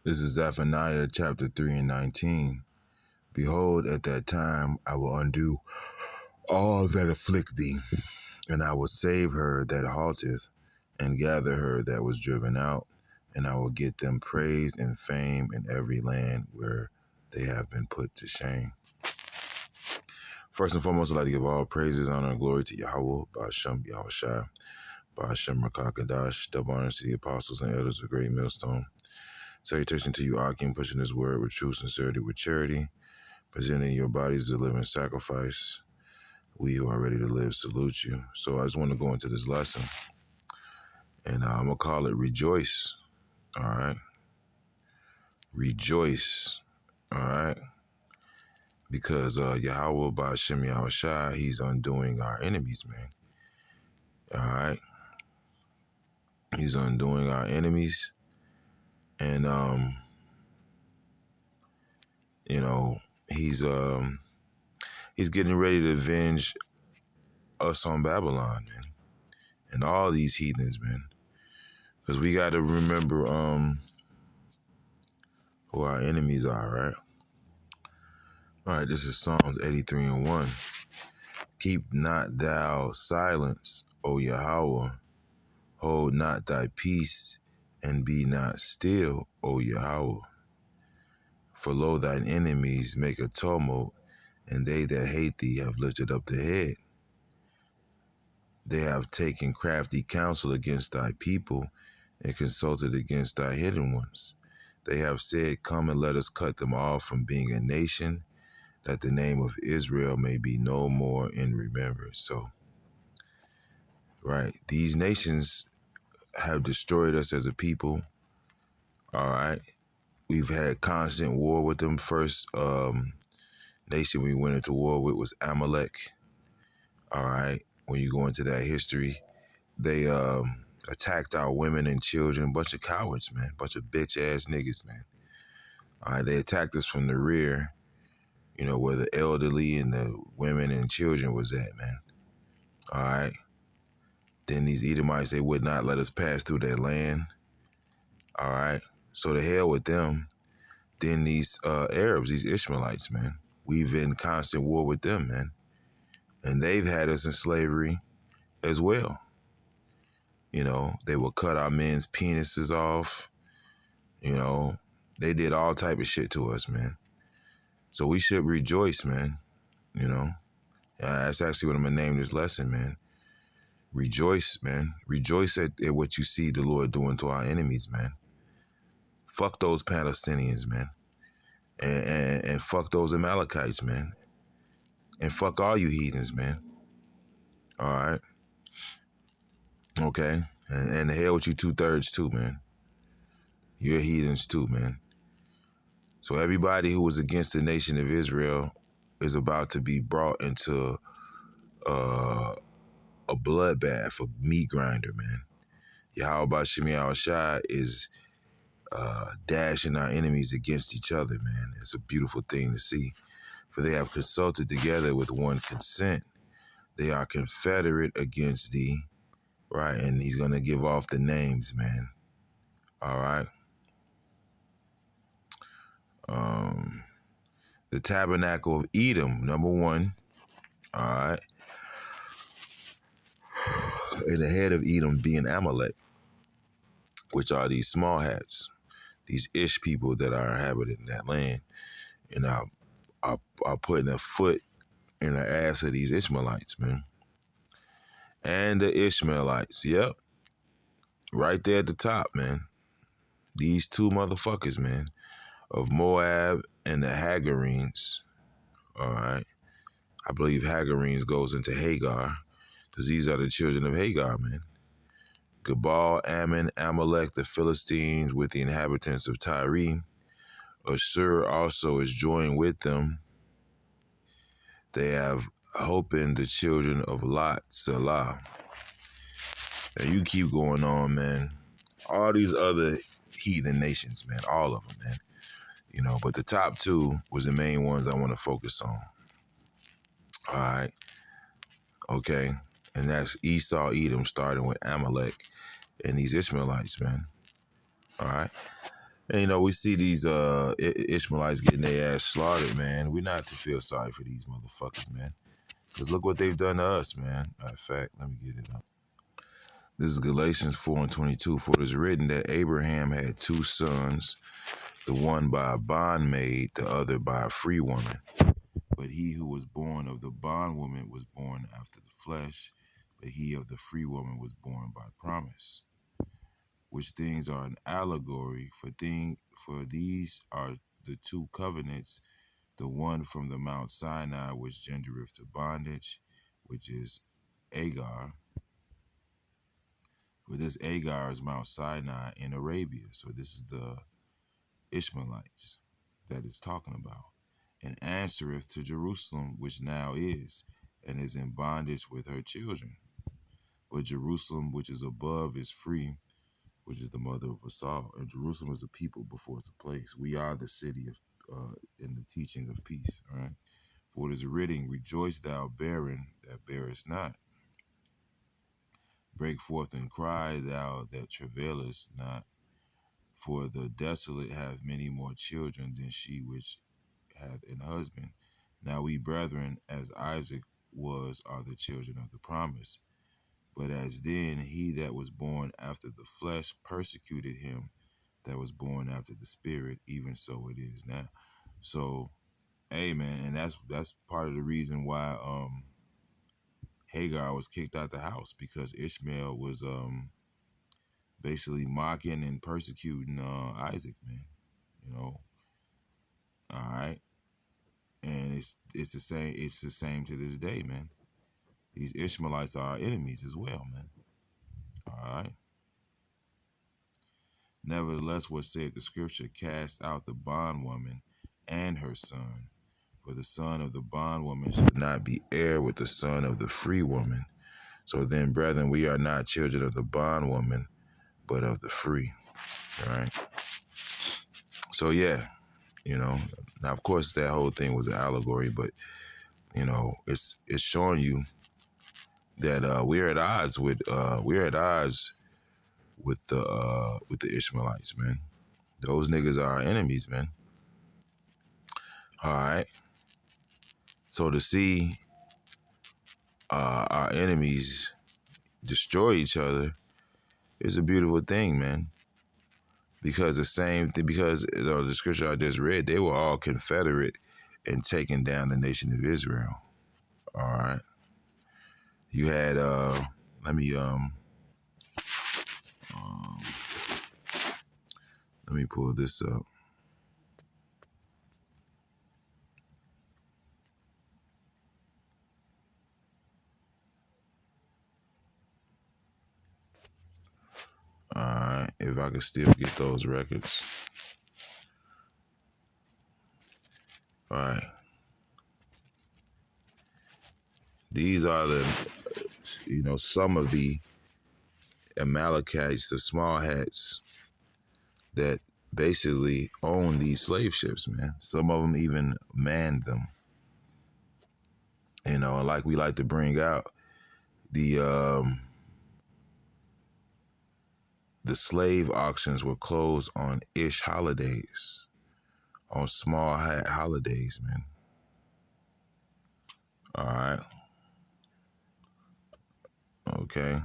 This is Zephaniah chapter 3 and 19. Behold, at that time I will undo all that afflict thee, and I will save her that halteth, and gather her that was driven out, and I will get them praise and fame in every land where they have been put to shame. First and foremost, I'd like to give all praises, honor, and glory to Yahweh, Ba'ashem Yahushai, Ba'ashem Rakakadash, double honors to the apostles and elders of Great Millstone. Salutation to you, Akim, pushing this word with true sincerity, with charity, presenting your bodies as a living sacrifice. We who are ready to live salute you. So I just want to go into this lesson, and I'm going to call it Rejoice. All right? Rejoice. All right? Because Yahweh Ba'ashem Yahushai, he's undoing our enemies, man. All right? He's undoing our enemies. And, you know, he's getting ready to avenge us on Babylon, man. And all these heathens, man. Because we got to remember who our enemies are, right? All right, this is Psalms 83 and 1. Keep not thou silence, O Yahweh. Hold not thy peace, and be not still, O Yahweh. For lo, thine enemies make a tumult, and they that hate thee have lifted up the head. They have taken crafty counsel against thy people, and consulted against thy hidden ones. They have said, come and let us cut them off from being a nation, that the name of Israel may be no more in remembrance. So, right, these nations have destroyed us as a people. All right, we've had constant war with them. First nation we went into war with was Amalek. All right, when you go into that history, they attacked our women and children. Bunch of cowards, man. Bunch of bitch ass niggas, man. All right, they attacked us from the rear, you know, where the elderly and the women and children was at, man. All right. Then these Edomites, they would not let us pass through their land. All right. So to hell with them. Then these Arabs, these Ishmaelites, man. We've in constant war with them, man. And they've had us in slavery as well. You know, they will cut our men's penises off. You know, they did all type of shit to us, man. So we should rejoice, man. You know, that's actually what I'm going to name this lesson, man. Rejoice, man. Rejoice at what you see the Lord doing to our enemies, man. Fuck those Palestinians, man. And fuck those Amalekites, man. And fuck all you heathens, man. All right. Okay. And the hell with you 2/3 too, man. You're heathens too, man. So everybody who was against the nation of Israel is about to be brought into a bloodbath, a meat grinder, man. Yahweh Ba'ashem Yahushai is dashing our enemies against each other, man. It's a beautiful thing to see. For they have consulted together with one consent. They are confederate against thee, right? And he's going to give off the names, man. All right. The tabernacle of Edom, number 1. All right. And the head of Edom being Amalek, which are these small hats, these Ish people that are inhabiting that land. And are putting a foot in the ass of these Ishmaelites, man. And the Ishmaelites, yep. Right there at the top, man. These two motherfuckers, man, of Moab and the Hagarenes. All right. I believe Hagarenes goes into Hagar, because these are the children of Hagar, man. Gebal, Ammon, Amalek, the Philistines with the inhabitants of Tyre. Assur also is joined with them. They have Hopen, the children of Lot, Salah. And you keep going on, man. All these other heathen nations, man. All of them, man. You know, but the top 2 was the main ones I want to focus on. All right. Okay. And that's Esau, Edom, starting with Amalek and these Ishmaelites, man. All right. And we see these Ishmaelites getting their ass slaughtered, man. We're not to feel sorry for these motherfuckers, man. Because look what they've done to us, man. Matter of fact, let me get it up. This is Galatians 4:22. For it is written that Abraham had two sons, the one by a bondmaid, the other by a free woman. But he who was born of the bondwoman was born after the flesh, but he of the free woman was born by promise. Which things are an allegory, for these are the two covenants, the one from the Mount Sinai, which gendereth to bondage, which is Agar. For this Agar is Mount Sinai in Arabia. So this is the Ishmaelites that it's talking about. And answereth to Jerusalem, which now is, and is in bondage with her children. But Jerusalem, which is above, is free, which is the mother of us all. And Jerusalem is a people before it's a place. We are the city of, in the teaching of peace. All right. For it is written, rejoice thou barren that bearest not. Break forth and cry, thou that travailest not. For the desolate have many more children than she which hath an husband. Now we brethren, as Isaac was, are the children of the promise. But as then he that was born after the flesh persecuted him that was born after the spirit, even so it is now. So, hey man, and that's part of the reason why Hagar was kicked out the house, because Ishmael was basically mocking and persecuting Isaac, man. All right, and it's the same to this day, man. These Ishmaelites are our enemies as well, man. All right. Nevertheless, what saith the scripture? Cast out the bondwoman and her son, for the son of the bondwoman should not be heir with the son of the free woman. So then, brethren, we are not children of the bondwoman, but of the free. All right. So yeah, now of course that whole thing was an allegory, but it's showing you that we're at odds with the Ishmaelites, man. Those niggas are our enemies, man. All right. So to see our enemies destroy each other is a beautiful thing, man. Because the scripture I just read, they were all confederate in taking down the nation of Israel. All right. You had let me pull this up. All right, if I can still get those records. All right. These are some of the Amalekites, the small hats that basically own these slave ships, man. Some of them even manned them. Like we like to bring out the slave auctions were closed on ish holidays, on small hat holidays, man. All right. Okay.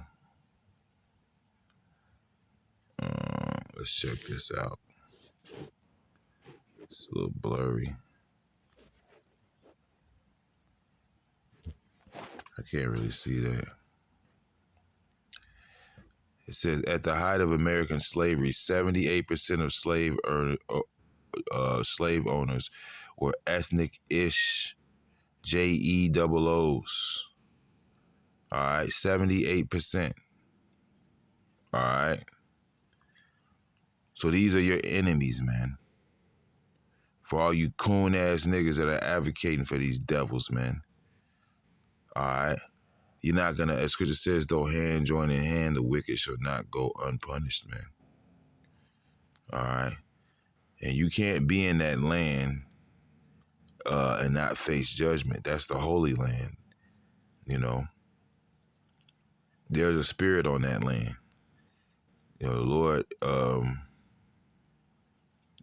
Let's check this out. It's a little blurry. I can't really see that. It says, at the height of American slavery, 78% of slave owners were ethnic ish JEOOs. All right, 78%. All right. So these are your enemies, man. For all you coon ass niggas that are advocating for these devils, man. All right. You're not gonna, as scripture says, though hand join in hand, the wicked shall not go unpunished, man. All right. And you can't be in that land and not face judgment. That's the Holy Land. There's a spirit on that land. The Lord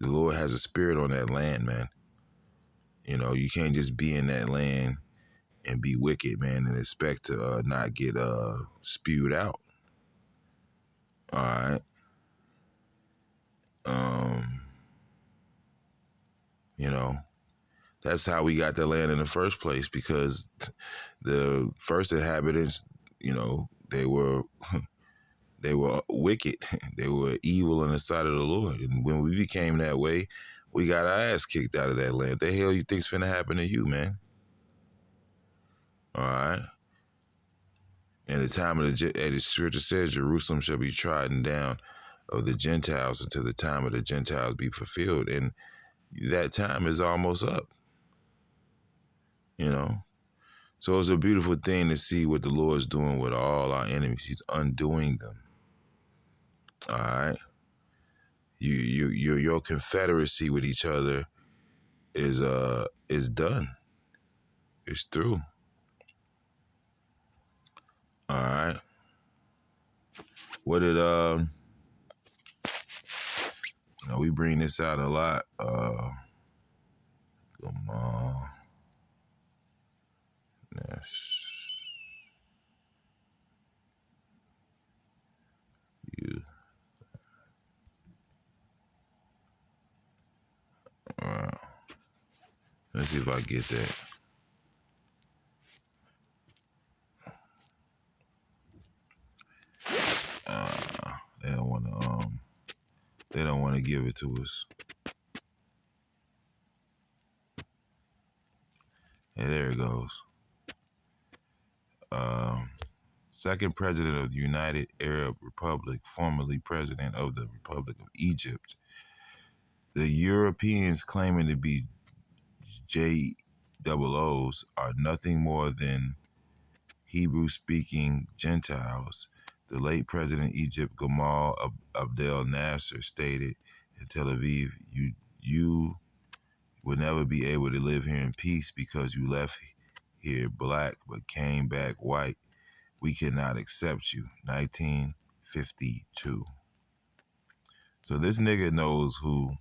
The Lord has a spirit on that land, man. You know, you can't just be in that land and be wicked, man, and expect to not get spewed out. All right. Um, you know, that's how we got the land in the first place, because the first inhabitants, you know, they were wicked. They were evil in the sight of the Lord. And when we became that way, we got our ass kicked out of that land. What the hell you think's finna happen to you, man? All right. And the time of the scripture says, Jerusalem shall be trodden down of the Gentiles until the time of the Gentiles be fulfilled. And that time is almost up, you know. So it's a beautiful thing to see what the Lord's doing with all our enemies. He's undoing them. All right. Your confederacy with each other is done. It's through. All right. What did you know, we bring this out a lot. Come on. Yes. You. Let's see if I get that. They don't want to. They don't want to give it to us. Hey, there it goes. Second president of the United Arab Republic, formerly president of the Republic of Egypt. The Europeans claiming to be JOOs are nothing more than Hebrew-speaking Gentiles. The late President of Egypt, Gamal Abdel Nasser, stated in Tel Aviv, you will never be able to live here in peace because you left here black but came back white. We cannot accept you. 1952. So this nigga knows who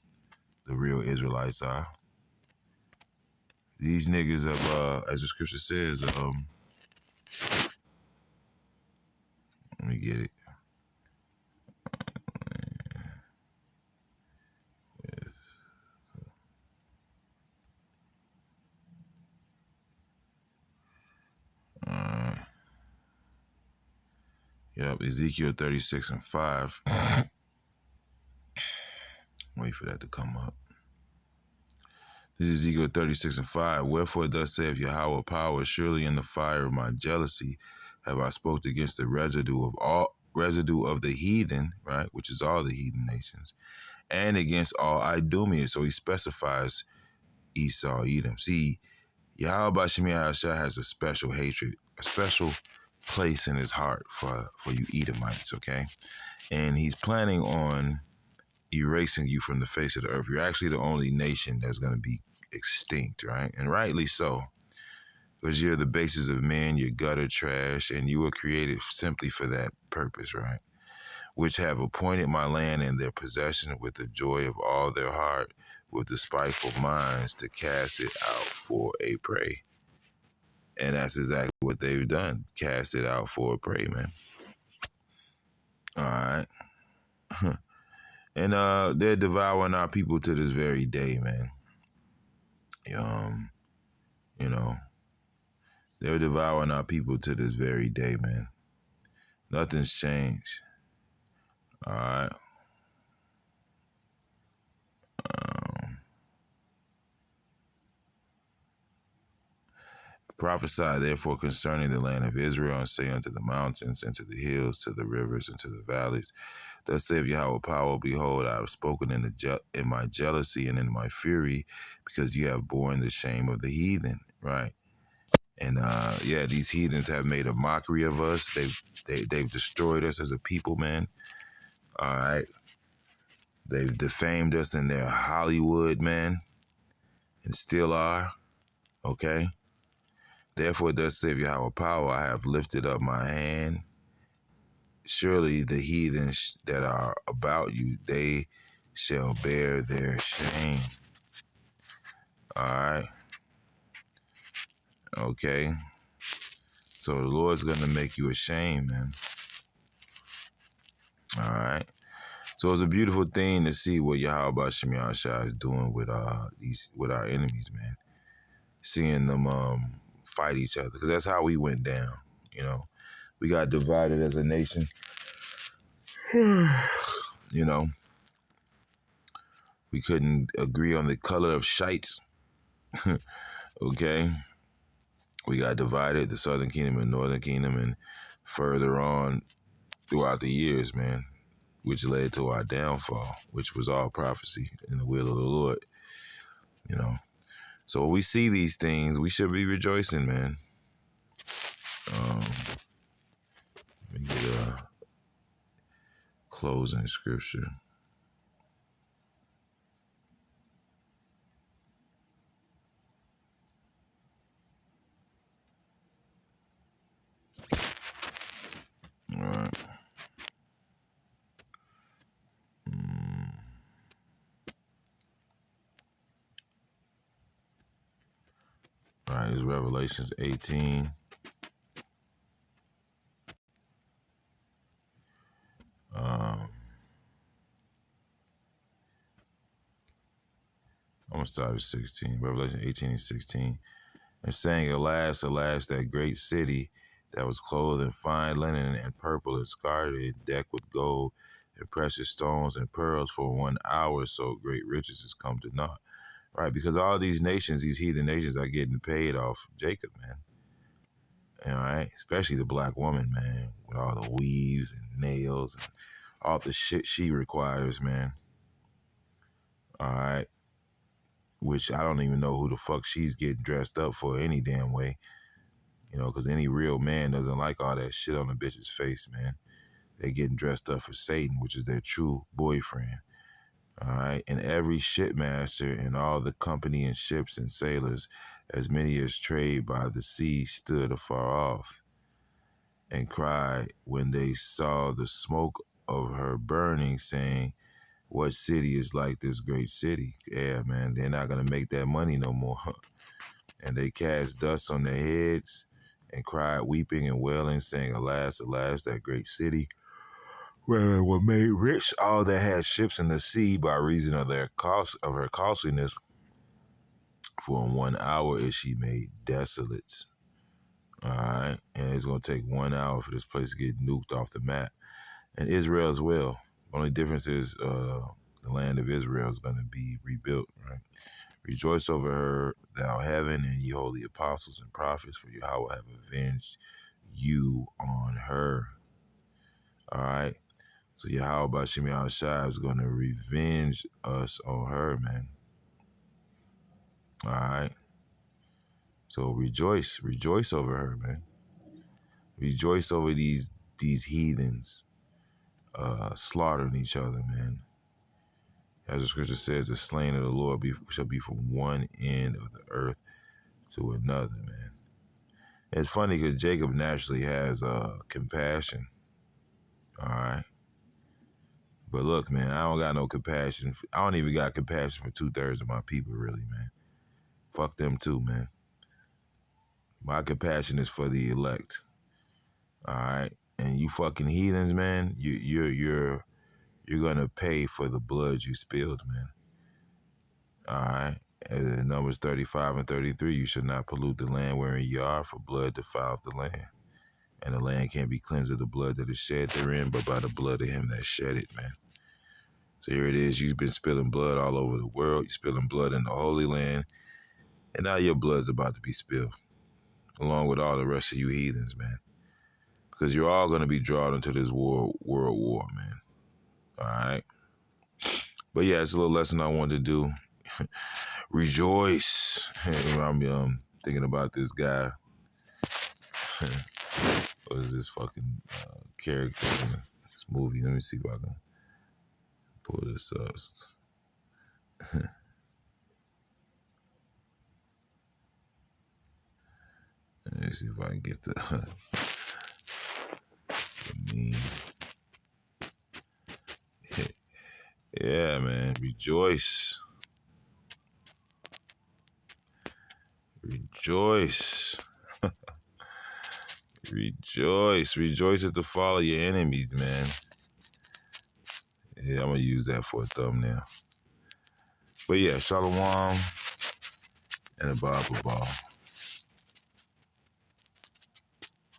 the real Israelites are. These niggas have, as the scripture says, let me get it. Yep, Ezekiel 36 and 5. Wait for that to come up. This is Ezekiel 36 and 5. Wherefore thus saith Yahweh power, surely in the fire of my jealousy have I spoken against the residue of the heathen, right, which is all the heathen nations, and against all Idumeans. So he specifies Esau, Edom. See, Yahweh Bashim Yahshua has a special hatred, a special place in his heart for you Edomites, okay? And he's planning on erasing you from the face of the earth. You're actually the only nation that's going to be extinct, right? And rightly so, because you're the basis of men, you're gutter trash, and you were created simply for that purpose, right? Which have appointed my land in their possession with the joy of all their heart, with the spiteful minds to cast it out for a prey. And that's exactly what they've done. Cast it out for a prey, man. All right. And they're devouring our people to this very day, man. You know, they're devouring our people to this very day, man. Nothing's changed. All right. Prophesy therefore concerning the land of Israel, and say unto the mountains, and to the hills, to the rivers, and to the valleys, thus saith Yahweh power, behold, I have spoken in my jealousy and in my fury, because you have borne the shame of the heathen, right? And yeah, these heathens have made a mockery of us. They've destroyed us as a people, man. All right. They've defamed us in their Hollywood, man, and still are. Okay. Therefore, thus saith Yahweh power, I have lifted up my hand. Surely the heathens that are about you, they shall bear their shame. All right. Okay. So the Lord's going to make you ashamed, man. All right. So it's a beautiful thing to see what Yahweh Shem Yahshua is doing with our enemies, man. Seeing them fight each other, because that's how we went down. You know, we got divided as a nation. You know, we couldn't agree on the color of shites. Okay, we got divided, the Southern Kingdom and Northern Kingdom, and further on throughout the years, man, which led to our downfall, which was all prophecy in the will of the Lord. You know, so when we see these things, we should be rejoicing, man. Let me get a closing scripture. All right. All right, it's Revelations 18. I'm going to start at 16. Revelation 18 and 16. And saying, Alas, alas, that great city that was clothed in fine linen and purple and scarlet, decked with gold and precious stones and pearls, for 1 hour so great riches has come to naught. Right? Because all these nations, these heathen nations, are getting paid off Jacob, man. All right? Especially the black woman, man, with all the weaves and nails and all the shit she requires, man. All right? Which I don't even know who the fuck she's getting dressed up for any damn way. You know, because any real man doesn't like all that shit on a bitch's face, man. They getting dressed up for Satan, which is their true boyfriend. All right. And every shipmaster and all the company and ships and sailors, as many as trade by the sea, stood afar off and cried when they saw the smoke of her burning, saying, What city is like this great city? Yeah, man, they're not going to make that money no more. And they cast dust on their heads and cried, weeping and wailing, saying, Alas, alas, that great city, where were made rich all that had ships in the sea by reason of her costliness. For in 1 hour is she made desolate. All right, and it's gonna take 1 hour for this place to get nuked off the map, and Israel as well. Only difference is the land of Israel is gonna be rebuilt. Right. Rejoice over her, thou heaven, and ye holy apostles and prophets, for Yahweh have avenged you on her. All right. So Yahweh Bashim Yahushua is going to revenge us on her, man. All right. So rejoice over her, man. Rejoice over these heathens slaughtering each other, man. As the scripture says, the slain of the Lord shall be from one end of the earth to another, man. It's funny because Jacob naturally has compassion. All right. But look, man, I don't got no compassion. I don't even got compassion for 2/3 of my people, really, man. Fuck them too, man. My compassion is for the elect. All right. And you fucking heathens, man, you're gonna pay for the blood you spilled, man. All right. As in Numbers 35 and 33, you should not pollute the land wherein you are, for blood defileth the land. And the land can't be cleansed of the blood that is shed therein, but by the blood of him that shed it, man. So here it is. You've been spilling blood all over the world. You're spilling blood in the Holy Land. And now your blood's about to be spilled, along with all the rest of you heathens, man. Because you're all going to be drawn into this world war, man. All right? But yeah, it's a little lesson I wanted to do. Rejoice. I'm thinking about this guy. What is this fucking character in this movie? Let me see if I can pull this up. Let me see if I can get the meme. Yeah, man. rejoice. Rejoice. Rejoice. Rejoice at the fall of your enemies, man. Yeah, I'm going to use that for a thumbnail. But yeah, Shalom and a Bible ball.